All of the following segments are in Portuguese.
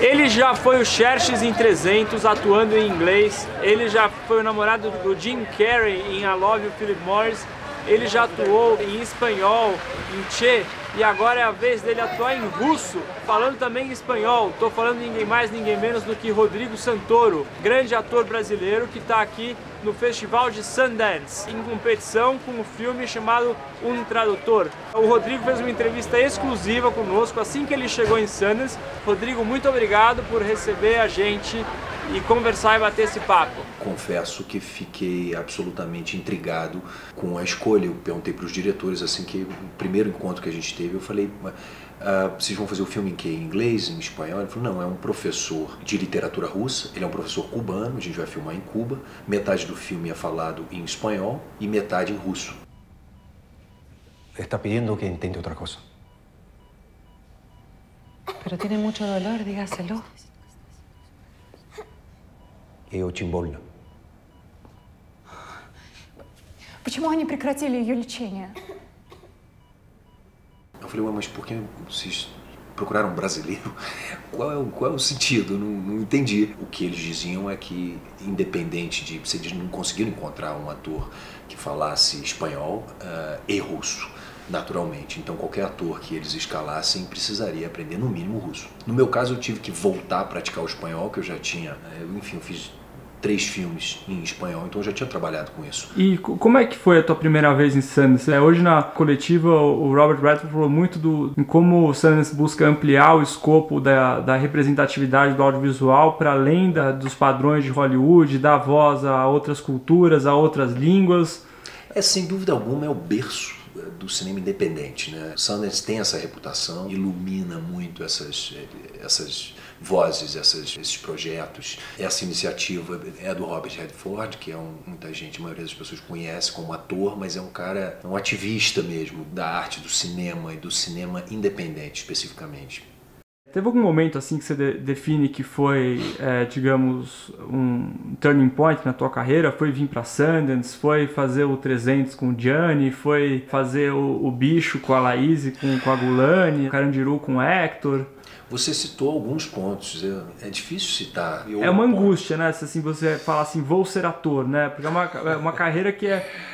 Ele já foi o Xerxes em 300, atuando em inglês. Ele já foi o namorado do Jim Carrey em I Love You, Philip Morris. Ele já atuou em espanhol, em Che, e agora é a vez dele atuar em russo, falando também em espanhol. Tô falando de ninguém mais, ninguém menos do que Rodrigo Santoro, grande ator brasileiro que está aqui no Festival de Sundance, em competição com um filme chamado Um Tradutor. O Rodrigo fez uma entrevista exclusiva conosco assim que ele chegou em Sundance. Rodrigo, muito obrigado por receber a gente e conversar e bater esse papo. Confesso que fiquei absolutamente intrigado com a escolha. Eu perguntei para os diretores, assim que o primeiro encontro que a gente teve, eu falei, vocês vão fazer o filme em quê? Em inglês, em espanhol? Ele falou, não, é um professor de literatura russa, ele é um professor cubano, a gente vai filmar em Cuba, metade do filme é falado em espanhol e metade em russo. Está pidiendo que intente outra coisa. Pero tiene mucho dolor, dígaselo. И очень больно. Почему они прекратили ее лечение? Eu falei, ué, mas por que vocês procuraram um brasileiro? Qual é o sentido? Não entendi. O que eles diziam é que, independente de se eles não conseguiram encontrar um ator que falasse espanhol e russo, naturalmente. Então, qualquer ator que eles escalassem precisaria aprender, no mínimo, russo. No meu caso, eu tive que voltar a praticar o espanhol, que eu já tinha... Enfim, eu fiz 3 filmes em espanhol, então eu já tinha trabalhado com isso. E como é que foi a tua primeira vez em Sundance? Hoje na coletiva o Robert Redford falou muito em como o Sundance busca ampliar o escopo da representatividade do audiovisual para além dos padrões de Hollywood, dar voz a outras culturas, a outras línguas. Sem dúvida alguma, é o berço do cinema independente, né? Sundance tem essa reputação, ilumina muito essas vozes, esses projetos. Essa iniciativa é do Robert Redford, que é muita gente, a maioria das pessoas conhece como ator, mas é um cara, um ativista mesmo da arte do cinema e do cinema independente especificamente. Teve algum momento assim que você define que foi, digamos, um turning point na tua carreira? Foi vir para Sundance, foi fazer o 300 com o Gianni, foi fazer o Bicho com a Laís, com a Gulani, o Carandiru com o Hector? Você citou alguns pontos, é difícil citar. É uma angústia, né? Se assim, você fala assim, vou ser ator, né? Porque é uma carreira que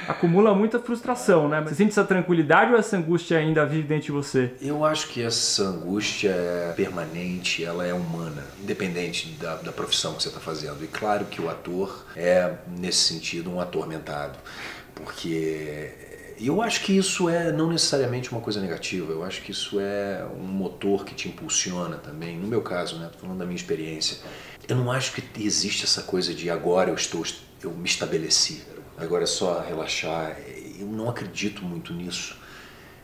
acumula muita frustração, né? Você sente essa tranquilidade ou essa angústia ainda vive dentro de você? Eu acho que essa angústia é permanente, ela é humana, independente da profissão que você está fazendo. E claro que o ator é, nesse sentido, um atormentado, porque... E eu acho que isso é não necessariamente uma coisa negativa, eu acho que isso é um motor que te impulsiona também. No meu caso, né, tô falando da minha experiência, eu não acho que existe essa coisa de agora eu me estabeleci, agora é só relaxar. Eu não acredito muito nisso,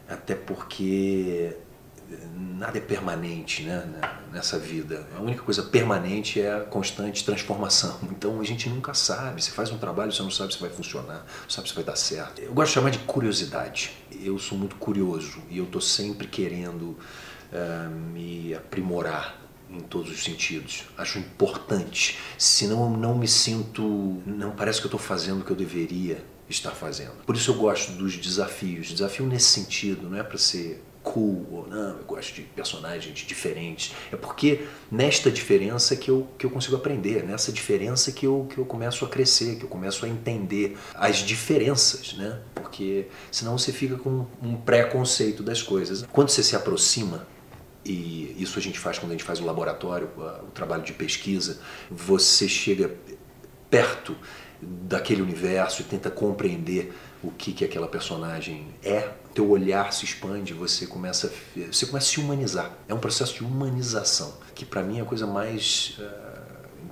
até porque nada é permanente, né, nessa vida. A única coisa permanente é a constante transformação. Então a gente nunca sabe. Você faz um trabalho, você não sabe se vai funcionar, não sabe se vai dar certo. Eu gosto de chamar de curiosidade. Eu sou muito curioso e eu estou sempre querendo me aprimorar em todos os sentidos. Acho importante. Senão eu não me sinto... Não parece que eu estou fazendo o que eu deveria estar fazendo. Por isso eu gosto dos desafios. Desafio nesse sentido, não é para ser cool ou não, eu gosto de personagens diferentes. É porque nesta diferença que eu consigo aprender, nessa diferença que eu começo a crescer, que eu começo a entender as diferenças, né? Porque senão você fica com um preconceito das coisas. Quando você se aproxima, e isso a gente faz quando a gente faz o laboratório, o trabalho de pesquisa, você chega perto daquele universo e tenta compreender o que aquela personagem é, teu olhar se expande, você começa a se humanizar. É um processo de humanização, que para mim é a coisa mais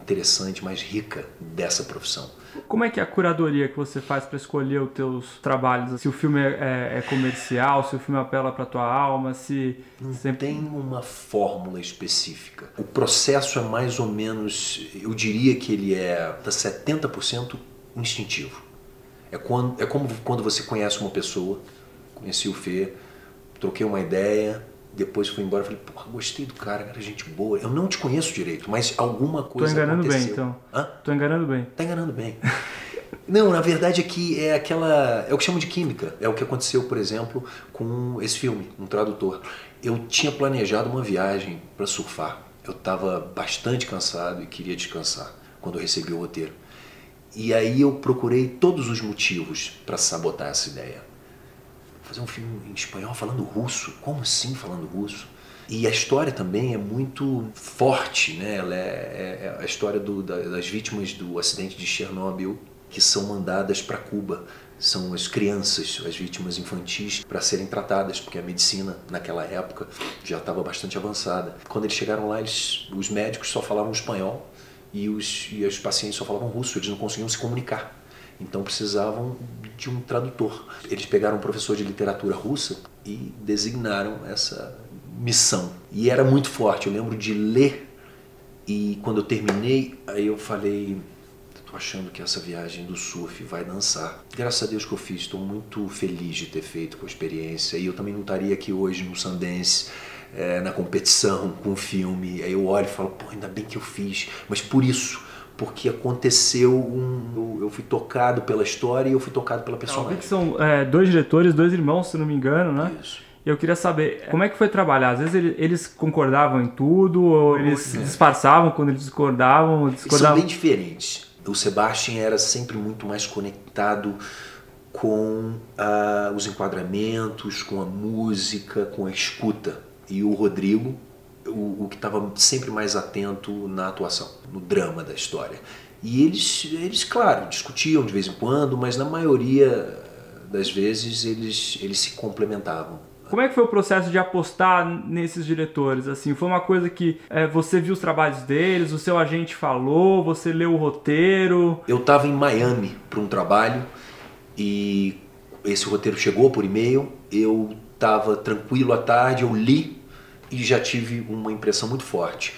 interessante, mais rica dessa profissão. Como é que é a curadoria que você faz para escolher os teus trabalhos? Se o filme é comercial, se o filme apela para tua alma, se... Não tem uma fórmula específica. O processo é mais ou menos, eu diria que ele é 70% instintivo. É como quando você conhece uma pessoa, conheci o Fê, troquei uma ideia, depois fui embora e falei, porra, gostei do cara gente boa. Eu não te conheço direito, mas alguma coisa aconteceu. Tô enganando bem, então. Hã? Tô enganando bem. Tá enganando bem. Não, na verdade é que é o que chamam de química. É o que aconteceu, por exemplo, com esse filme, Um Tradutor. Eu tinha planejado uma viagem para surfar. Eu estava bastante cansado e queria descansar quando eu recebi o roteiro. E aí eu procurei todos os motivos para sabotar essa ideia. Fazer um filme em espanhol falando russo? Como assim falando russo? E a história também é muito forte, né? Ela é a história das vítimas do acidente de Chernobyl que são mandadas para Cuba. São as crianças, as vítimas infantis, para serem tratadas, porque a medicina naquela época já estava bastante avançada. Quando eles chegaram lá, os médicos só falavam espanhol e os pacientes só falavam russo, eles não conseguiam se comunicar. Então precisavam de um tradutor. Eles pegaram um professor de literatura russa e designaram essa missão. E era muito forte, eu lembro de ler e quando eu terminei, aí eu falei, tô achando que essa viagem do surf vai dançar. Graças a Deus que eu fiz, estou muito feliz de ter feito com a experiência e eu também não estaria aqui hoje no Sundance, na competição com o filme. Aí eu olho e falo, pô, ainda bem que eu fiz, mas por isso, porque aconteceu eu fui tocado pela história e eu fui tocado pela personagem. Eu vi que são 2 diretores, 2 irmãos, se não me engano, né? Isso. Eu queria saber, como é que foi trabalhar? Às vezes eles concordavam em tudo, ou eles disfarçavam quando eles discordavam? São bem diferentes. O Sebastian era sempre muito mais conectado com os enquadramentos, com a música, com a escuta. E o Rodrigo, o que estava sempre mais atento na atuação, no drama da história. E eles, claro, discutiam de vez em quando, mas na maioria das vezes eles se complementavam. Como é que foi o processo de apostar nesses diretores? Assim, foi uma coisa que você viu os trabalhos deles, o seu agente falou, você leu o roteiro? Eu estava em Miami para um trabalho e esse roteiro chegou por e-mail, eu estava tranquilo à tarde, eu li e já tive uma impressão muito forte.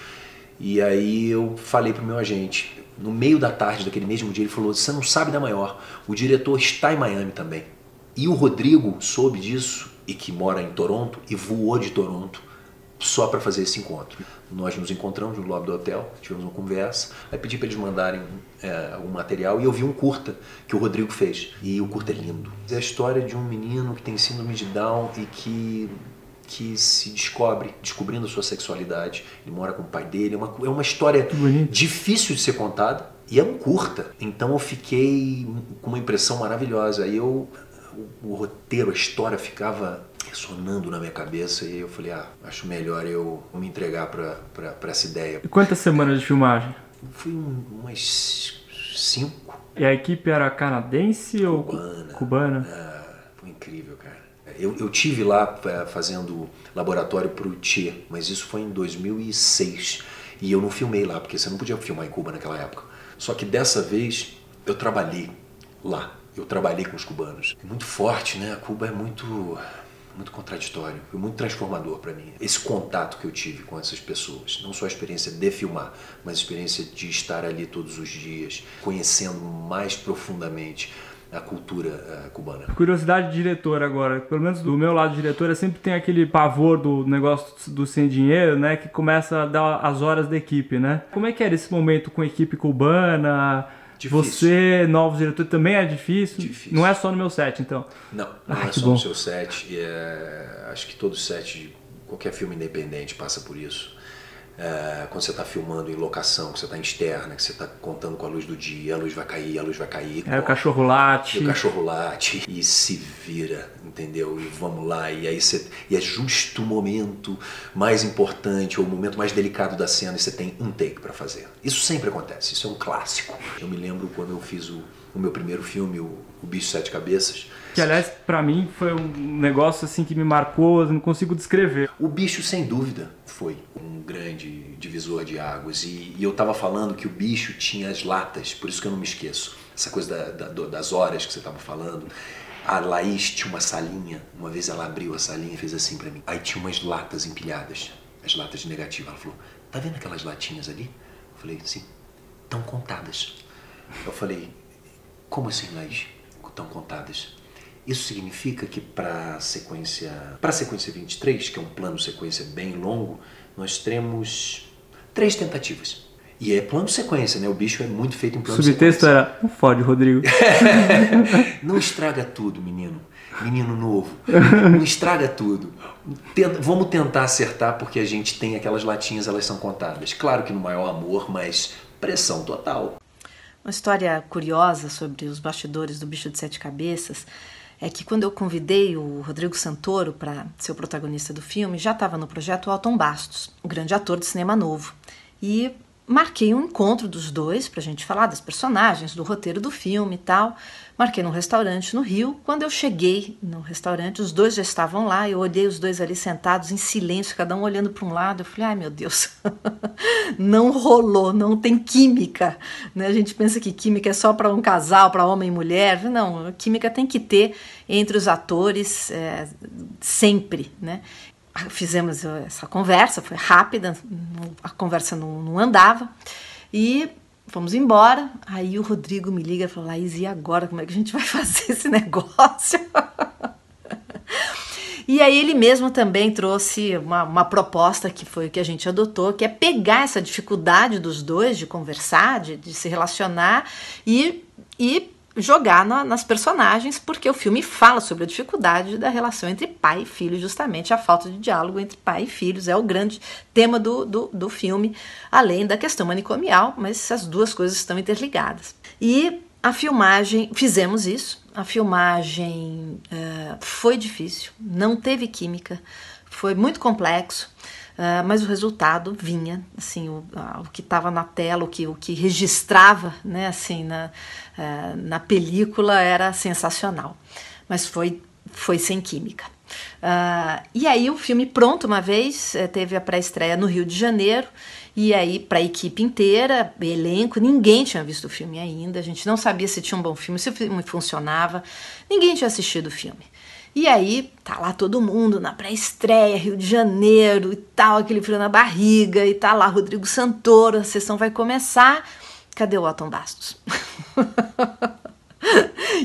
E aí eu falei para o meu agente, no meio da tarde daquele mesmo dia, ele falou, você não sabe da maior, o diretor está em Miami também. E o Rodrigo soube disso e que mora em Toronto e voou de Toronto só para fazer esse encontro. Nós nos encontramos no lobby do hotel, tivemos uma conversa, aí pedi para eles mandarem um material e eu vi um curta que o Rodrigo fez. E o curta é lindo. É a história de um menino que tem síndrome de Down e que se descobrindo a sua sexualidade. Ele mora com o pai dele, é uma história difícil de ser contada e é um curta. Então eu fiquei com uma impressão maravilhosa. Aí o roteiro, a história ficava ressonando na minha cabeça e eu falei, acho melhor eu me entregar para essa ideia. E quantas semanas de filmagem? Fui umas 5. E a equipe era canadense ou cubana? Foi incrível, cara. Eu tive lá fazendo laboratório para o Che, mas isso foi em 2006 e eu não filmei lá, porque você não podia filmar em Cuba naquela época. Só que dessa vez eu trabalhei lá. Eu trabalhei com os cubanos. É muito forte, né? A Cuba é muito contraditório, foi muito transformador para mim. Esse contato que eu tive com essas pessoas, não só a experiência de filmar, mas a experiência de estar ali todos os dias, conhecendo mais profundamente a cultura cubana. Curiosidade de diretor agora, pelo menos do meu lado de diretor, sempre tem aquele pavor do negócio do sem dinheiro, né? Que começa a dar as horas da equipe, né? Como é que era esse momento com a equipe cubana? Difícil. Você, novos diretores, também é difícil? Difícil. Não é só no meu set, então? Não é só no seu set. Acho que todo set de qualquer filme independente passa por isso. Quando você está filmando em locação, que você está em externa, que você está contando com a luz do dia, a luz vai cair. O cachorro late. O cachorro late e se vira, entendeu? E vamos lá. E aí é justo o momento mais importante, ou o momento mais delicado da cena, e você tem um take para fazer. Isso sempre acontece, isso é um clássico. Eu me lembro quando eu fiz o meu primeiro filme, o Bicho Sete Cabeças. Que, aliás, pra mim foi um negócio assim que me marcou, eu não consigo descrever. O Bicho, sem dúvida, foi um grande divisor de águas. E eu tava falando que o Bicho tinha as latas, por isso que eu não me esqueço. Essa coisa das horas que você tava falando. A Laís tinha uma salinha, uma vez ela abriu a salinha e fez assim pra mim. Aí tinha umas latas empilhadas, as latas de negativo. Ela falou, tá vendo aquelas latinhas ali? Eu falei, sim, estão contadas. Eu falei, como assim, Laís? Estão contadas? Isso significa que para a sequência 23, que é um plano sequência bem longo, nós teremos 3 tentativas. E é plano de sequência, né? O bicho é muito feito em plano O de sequência. subtexto era, não fode, Rodrigo. Não estraga tudo, menino. Menino novo. Não estraga tudo. Vamos tentar acertar, porque a gente tem aquelas latinhas, elas são contadas. Claro que no maior amor, mas pressão total. Uma história curiosa sobre os bastidores do Bicho de Sete Cabeças é que quando eu convidei o Rodrigo Santoro para ser o protagonista do filme, já estava no projeto o Alton Bastos, um grande ator de cinema novo. E marquei um encontro dos dois para a gente falar das personagens, do roteiro do filme e tal. Marquei num restaurante no Rio. Quando eu cheguei no restaurante, os dois já estavam lá. Eu olhei os dois ali sentados em silêncio, cada um olhando para um lado. Eu falei, ai meu Deus, não rolou, não tem química. Né? A gente pensa que química é só para um casal, para homem e mulher. Não, química tem que ter entre os atores sempre, né? Fizemos essa conversa, foi rápida, a conversa não andava, e fomos embora. Aí o Rodrigo me liga e falou, Laís, e agora? Como é que a gente vai fazer esse negócio? E aí ele mesmo também trouxe uma proposta que foi o que a gente adotou, que é pegar essa dificuldade dos dois de conversar, de se relacionar e jogar nas personagens, porque o filme fala sobre a dificuldade da relação entre pai e filho, justamente a falta de diálogo entre pai e filhos é o grande tema do filme, além da questão manicomial, mas as duas coisas estão interligadas. E a filmagem, fizemos isso, a filmagem foi difícil, não teve química, foi muito complexo, mas o resultado vinha, assim, o que estava na tela, o que registrava, né, assim, na película era sensacional, mas foi sem química. E aí o filme pronto uma vez, teve a pré-estreia no Rio de Janeiro, e aí para a equipe inteira, elenco, ninguém tinha visto o filme ainda, a gente não sabia se tinha um bom filme, se o filme funcionava, ninguém tinha assistido o filme. E aí, tá lá todo mundo na pré-estreia, Rio de Janeiro e tal, aquele frio na barriga, e tá lá Rodrigo Santoro, a sessão vai começar. Cadê o Alton Bastos?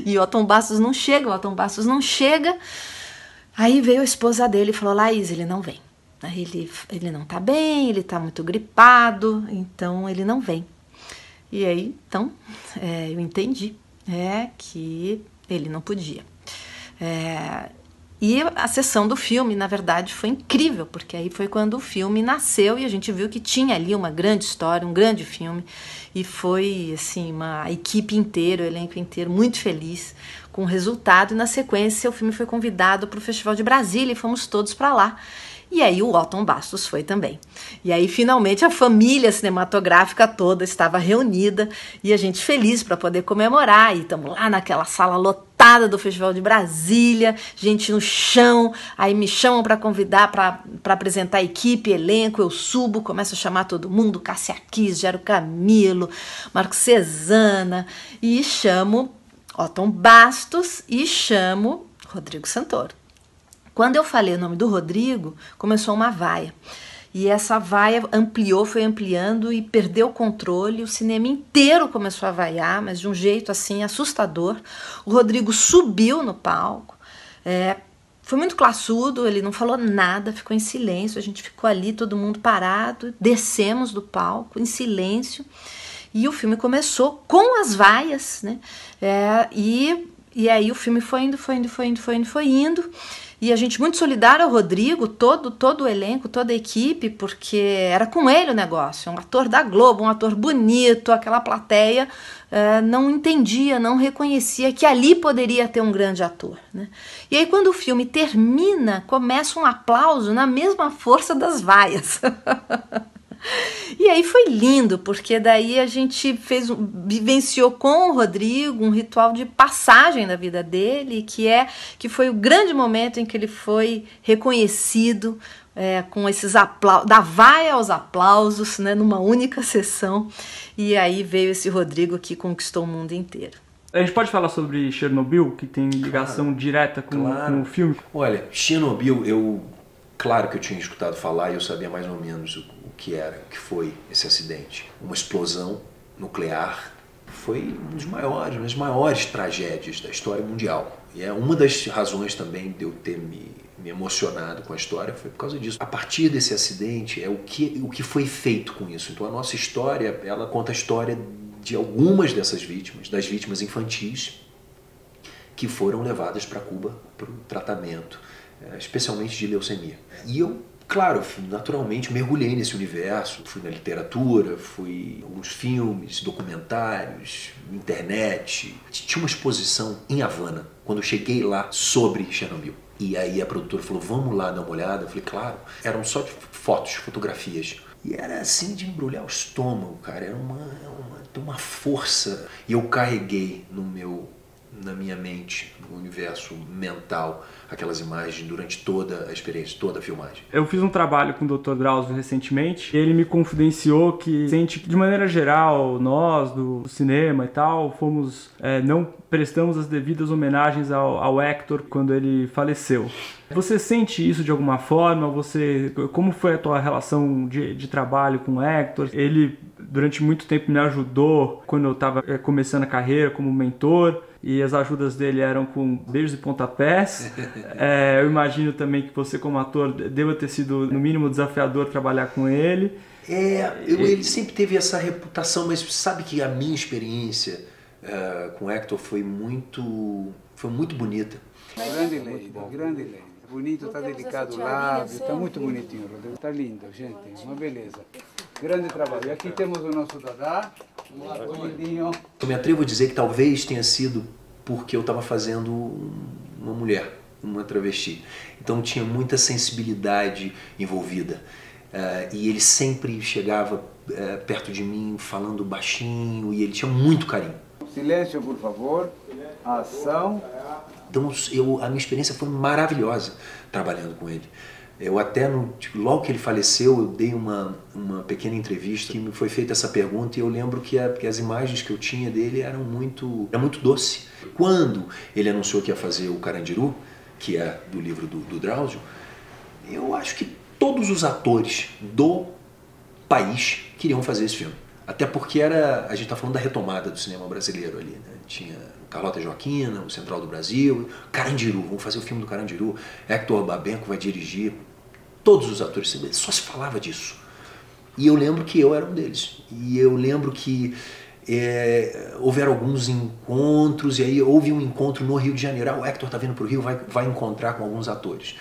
E o Alton Bastos não chega, Aí veio a esposa dele e falou, Laís, ele não vem. Aí ele não tá bem, ele tá muito gripado, então ele não vem. E aí, então, eu entendi que ele não podia. E a sessão do filme, na verdade, foi incrível, porque aí foi quando o filme nasceu e a gente viu que tinha ali uma grande história, um grande filme, e foi assim, a equipe inteira, o elenco inteiro muito feliz com o resultado, e na sequência o filme foi convidado para o Festival de Brasília e fomos todos para lá. E aí o Alton Bastos foi também. E aí finalmente a família cinematográfica toda estava reunida e a gente feliz para poder comemorar. E estamos lá naquela sala lotada do Festival de Brasília, gente no chão, aí me chamam para convidar para apresentar a equipe, elenco, eu subo, começo a chamar todo mundo, Cássia Kiss, Gero Camilo, Marco Cesana, e chamo Alton Bastos e chamo Rodrigo Santoro. Quando eu falei o nome do Rodrigo, começou uma vaia. E essa vaia foi ampliando e perdeu o controle. O cinema inteiro começou a vaiar, mas de um jeito assim assustador. O Rodrigo subiu no palco. Foi muito classudo, ele não falou nada, ficou em silêncio. A gente ficou ali, todo mundo parado. Descemos do palco em silêncio. E o filme começou com as vaias, né? E aí o filme foi indo. E a gente muito solidário ao Rodrigo, todo o elenco, toda a equipe, porque era com ele o negócio, um ator da Globo, um ator bonito, aquela plateia não entendia, não reconhecia que ali poderia ter um grande ator, né? E aí quando o filme termina, começa um aplauso na mesma força das vaias. E aí foi lindo, porque daí a gente vivenciou com o Rodrigo um ritual de passagem da vida dele, que foi o grande momento em que ele foi reconhecido com esses aplausos, da vaia aos aplausos, né, numa única sessão, e aí veio esse Rodrigo que conquistou o mundo inteiro. A gente pode falar sobre Chernobyl, que tem ligação direta com o filme? Olha, Chernobyl, claro que eu tinha escutado falar e eu sabia mais ou menos o que foi esse acidente. Uma explosão nuclear Foi uma das maiores tragédias da história mundial. E é uma das razões também de eu ter me emocionado com a história foi por causa disso. A partir desse acidente é o que foi feito com isso. Então a nossa história, ela conta a história de algumas dessas vítimas, das vítimas infantis que foram levadas para Cuba para o tratamento, especialmente de leucemia. E eu, claro, naturalmente mergulhei nesse universo, fui na literatura, fui em alguns filmes, documentários, internet. Tinha uma exposição em Havana, quando eu cheguei lá, sobre Chernobyl. E aí a produtora falou, vamos lá dar uma olhada. Eu falei, claro. Eram só fotos, fotografias. E era assim de embrulhar o estômago, cara. Era uma força. E eu carreguei na minha mente, no universo mental, aquelas imagens durante toda a experiência, toda a filmagem. Eu fiz um trabalho com o Dr. Drauzio recentemente, e ele me confidenciou que sente que, de maneira geral, nós do cinema e tal, não prestamos as devidas homenagens ao Hector quando ele faleceu. Você sente isso de alguma forma? Como foi a tua relação de trabalho com o Hector? Ele, durante muito tempo, me ajudou quando eu estava começando a carreira como mentor, e as ajudas dele eram com beijos e pontapés. Eu imagino também que você, como ator, deva ter sido, no mínimo, desafiador trabalhar com ele. Ele sempre teve essa reputação, mas sabe que a minha experiência com o Hector foi muito bonita. Grande lei. Bonito, tá delicado o lábio, tá muito bonitinho, Rodrigo, tá lindo, gente, uma beleza. Grande trabalho. E aqui temos o nosso Dadá, lindinho. Eu me atrevo a dizer que talvez tenha sido porque eu estava fazendo uma mulher, uma travesti. Então tinha muita sensibilidade envolvida. E ele sempre chegava perto de mim falando baixinho e ele tinha muito carinho. Silêncio, por favor. Ação. Então a minha experiência foi maravilhosa trabalhando com ele. Eu até, logo que ele faleceu, eu dei uma pequena entrevista que me foi feita essa pergunta e eu lembro que as imagens que eu tinha dele eram muito doce. Quando ele anunciou que ia fazer o Carandiru, que é do livro do Drauzio, eu acho que todos os atores do país queriam fazer esse filme. Até porque a gente está falando da retomada do cinema brasileiro ali, né? Tinha Carlota Joaquina, o Central do Brasil, Carandiru, vamos fazer o filme do Carandiru, Hector Babenco vai dirigir. Todos os atores, só se falava disso. E eu lembro que eu era um deles. E eu lembro que houveram alguns encontros, e aí houve um encontro no Rio de Janeiro. O Hector está vindo para o Rio, vai encontrar com alguns atores.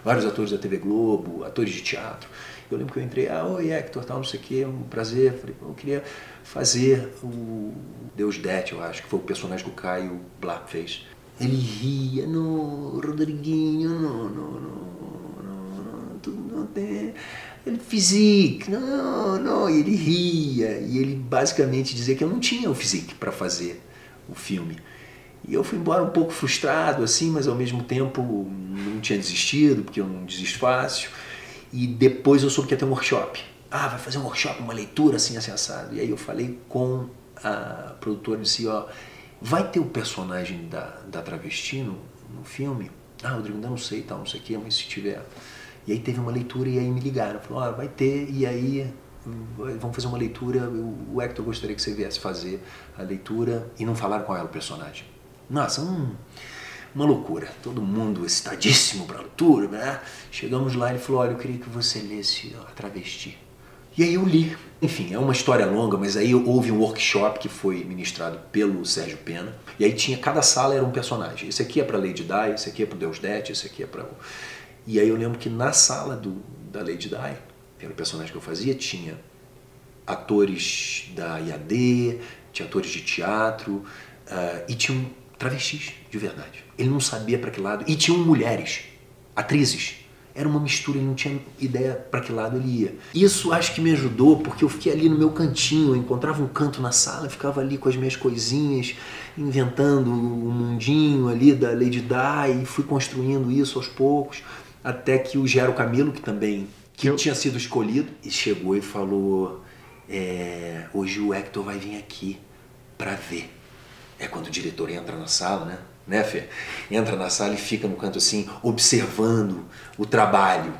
Vários atores da TV Globo, atores de teatro. Eu lembro que eu entrei, oi Hector, tal, não sei o que, um prazer. Falei, eu queria fazer o Deus Det, eu acho, que foi o personagem que o Caio Blá fez. Ele ria, Rodriguinho, tu não tem... Ele physique, não, e ele ria. E ele basicamente dizia que eu não tinha o physique para fazer o filme. E eu fui embora um pouco frustrado, assim, mas ao mesmo tempo não tinha desistido, porque eu não desisto fácil. E depois eu soube que ia ter um workshop. Vai fazer um workshop, uma leitura assim, assado. E aí eu falei com a produtora e disse, vai ter o personagem da travesti no filme? Rodrigo, ainda não sei, tal, não sei o que, mas se tiver... E aí teve uma leitura e aí me ligaram. Falaram, vai ter, e aí vamos fazer uma leitura. O Hector gostaria que você viesse fazer a leitura. E não falaram qual era o personagem. Nossa, uma loucura. Todo mundo excitadíssimo para a leitura, né? Chegamos lá e ele falou, olha, eu queria que você lesse A Travesti. E aí eu li. Enfim, é uma história longa, mas aí houve um workshop que foi ministrado pelo Sérgio Pena. E aí cada sala era um personagem. Esse aqui é para Lady Di, esse aqui é para o Deus Det, esse aqui é para... E aí eu lembro que na sala da Lady Di, que era o personagem que eu fazia, tinha atores da IAD, tinha atores de teatro, e tinham travestis de verdade. Ele não sabia para que lado, e tinham mulheres, atrizes. Era uma mistura, ele não tinha ideia para que lado ele ia. Isso acho que me ajudou, porque eu fiquei ali no meu cantinho, eu encontrava um canto na sala, ficava ali com as minhas coisinhas, inventando o mundinho ali da Lady Di, e fui construindo isso aos poucos. Até que o Gero Camilo, que tinha sido escolhido, e chegou e falou, hoje o Hector vai vir aqui para ver. É quando o diretor entra na sala, né, Fê? Entra na sala e fica no canto assim, observando o trabalho.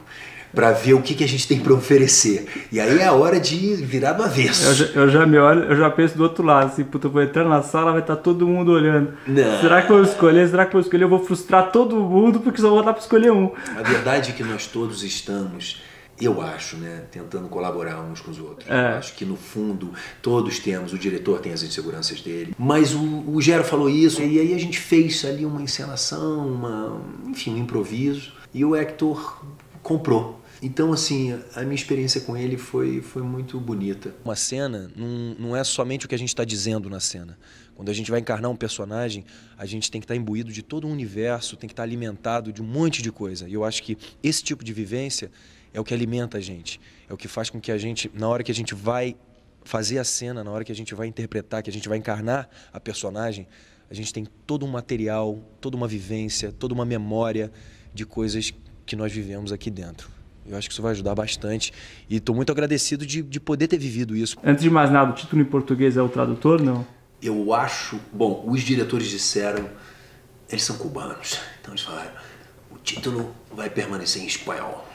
para ver o que a gente tem para oferecer. E aí é a hora de virar do avesso. Eu já me olho, eu já penso do outro lado, assim, puta, eu vou entrar na sala, vai estar todo mundo olhando. Não. Será que eu vou escolher? Será que eu vou escolher? Eu vou frustrar todo mundo porque só vou dar para escolher um. A verdade é que nós todos estamos, eu acho, né, tentando colaborar uns com os outros. Eu acho que no fundo todos temos, o diretor tem as inseguranças dele, mas o Gero falou isso, e aí a gente fez ali uma encenação, enfim, um improviso, e o Hector comprou. Então, assim, a minha experiência com ele foi muito bonita. Uma cena não é somente o que a gente está dizendo na cena. Quando a gente vai encarnar um personagem, a gente tem que estar imbuído de todo um universo, tem que estar alimentado de um monte de coisa. E eu acho que esse tipo de vivência é o que alimenta a gente. É o que faz com que a gente, na hora que a gente vai fazer a cena, na hora que a gente vai interpretar, que a gente vai encarnar a personagem, a gente tem todo um material, toda uma vivência, toda uma memória de coisas que nós vivemos aqui dentro. Eu acho que isso vai ajudar bastante e estou muito agradecido de poder ter vivido isso. Antes de mais nada, o título em português é o tradutor, não? Eu acho... Bom, os diretores disseram... Eles são cubanos, então eles falaram... O título vai permanecer em espanhol.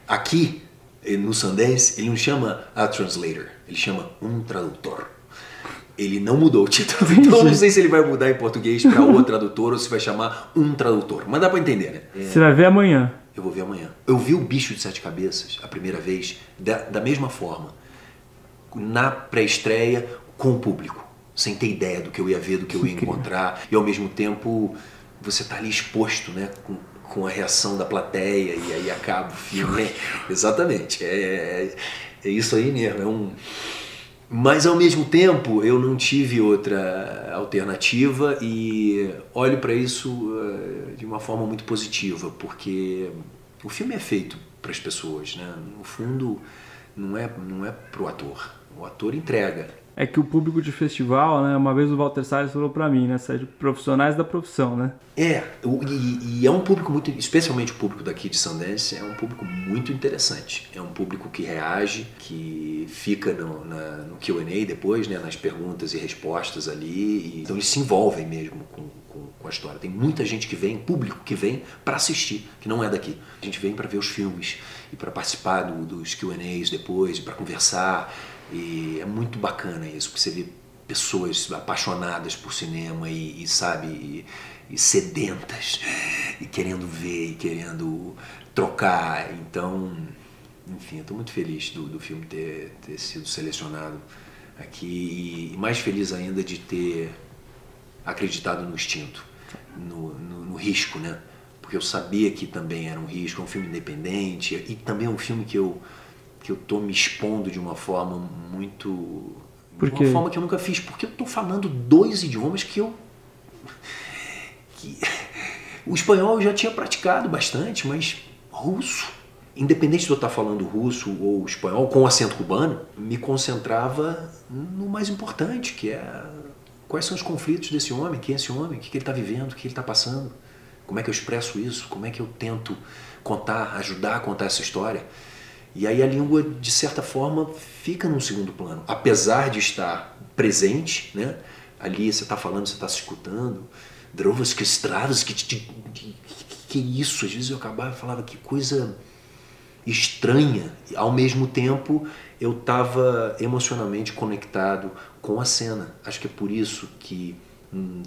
Aqui, no Sundance, ele não chama a translator, ele chama um tradutor. Ele não mudou o título, então eu não sei se ele vai mudar em português para o tradutor ou se vai chamar um tradutor. Mas dá para entender, né? Você vai ver amanhã. Eu vou ver amanhã. Eu vi o Bicho de Sete Cabeças a primeira vez da mesma forma. Na pré-estreia, com o público. Sem ter ideia do que eu ia ver, do que eu ia encontrar. E ao mesmo tempo, você tá ali exposto, né? Com a reação da plateia e aí acaba o filme. Exatamente. É isso aí mesmo. Mas ao mesmo tempo eu não tive outra alternativa e olho para isso de uma forma muito positiva, porque o filme é feito para as pessoas, né? No fundo não é pro ator. O ator entrega. É que o público de festival, né? Uma vez o Walter Salles falou pra mim, né? São profissionais da profissão, né? E é um público muito, especialmente o público daqui de Sundance, é um público muito interessante. É um público que reage, que fica no Q&A depois, né? Nas perguntas e respostas ali. Então eles se envolvem mesmo com a história. Tem muita gente que vem, público que vem para assistir, que não é daqui. A gente vem para ver os filmes e para participar dos Q&As depois, e para conversar. E é muito bacana isso, porque você vê pessoas apaixonadas por cinema e sedentas, e querendo ver, e querendo trocar. Então, enfim, eu estou muito feliz do filme ter sido selecionado aqui, e mais feliz ainda de ter acreditado no instinto, no risco, né? Porque eu sabia que também era um risco, é um filme independente, e também é um filme que eu tô me expondo de uma forma muito... Por quê? De uma forma que eu nunca fiz, porque eu tô falando 2 idiomas que o espanhol eu já tinha praticado bastante, mas russo, independente de eu estar falando russo ou espanhol com acento cubano, me concentrava no mais importante, que é quais são os conflitos desse homem, quem é esse homem, o que ele está vivendo, o que ele está passando, como é que eu expresso isso, como é que eu tento ajudar a contar essa história. E aí a língua, de certa forma, fica num segundo plano. Apesar de estar presente, né? Ali você está falando, você está se escutando. Drovas que estravas, que isso? Às vezes eu acabava e falava que coisa estranha. Ao mesmo tempo, eu estava emocionalmente conectado com a cena. Acho que é por isso que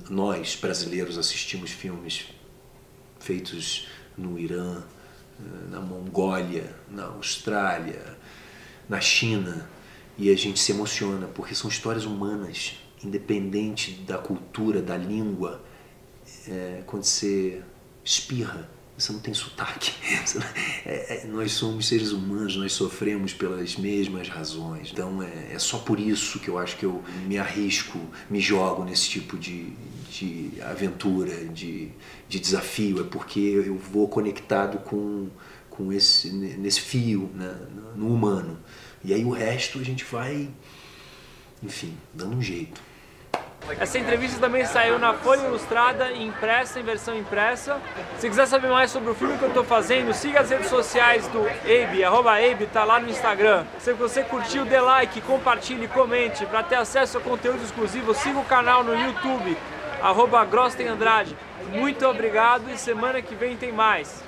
nós, brasileiros, assistimos filmes feitos no Irã, na Mongólia, na Austrália, na China, e a gente se emociona, porque são histórias humanas, independente da cultura, da língua. Quando você espirra, você não tem sotaque. Nós somos seres humanos, nós sofremos pelas mesmas razões. Então é só por isso que eu acho que eu me arrisco, me jogo nesse tipo de aventura, de desafio. É porque eu vou conectado nesse fio, né, no humano. E aí o resto a gente vai, enfim, dando um jeito. Essa entrevista também saiu na Folha Ilustrada, impressa, em versão impressa. Se quiser saber mais sobre o filme que eu estou fazendo, siga as redes sociais do Abe, @Abe, tá lá no Instagram. Se você curtiu, dê like, compartilhe, comente. Para ter acesso a conteúdo exclusivo, siga o canal no YouTube, @Grostenandrade. Muito obrigado e semana que vem tem mais.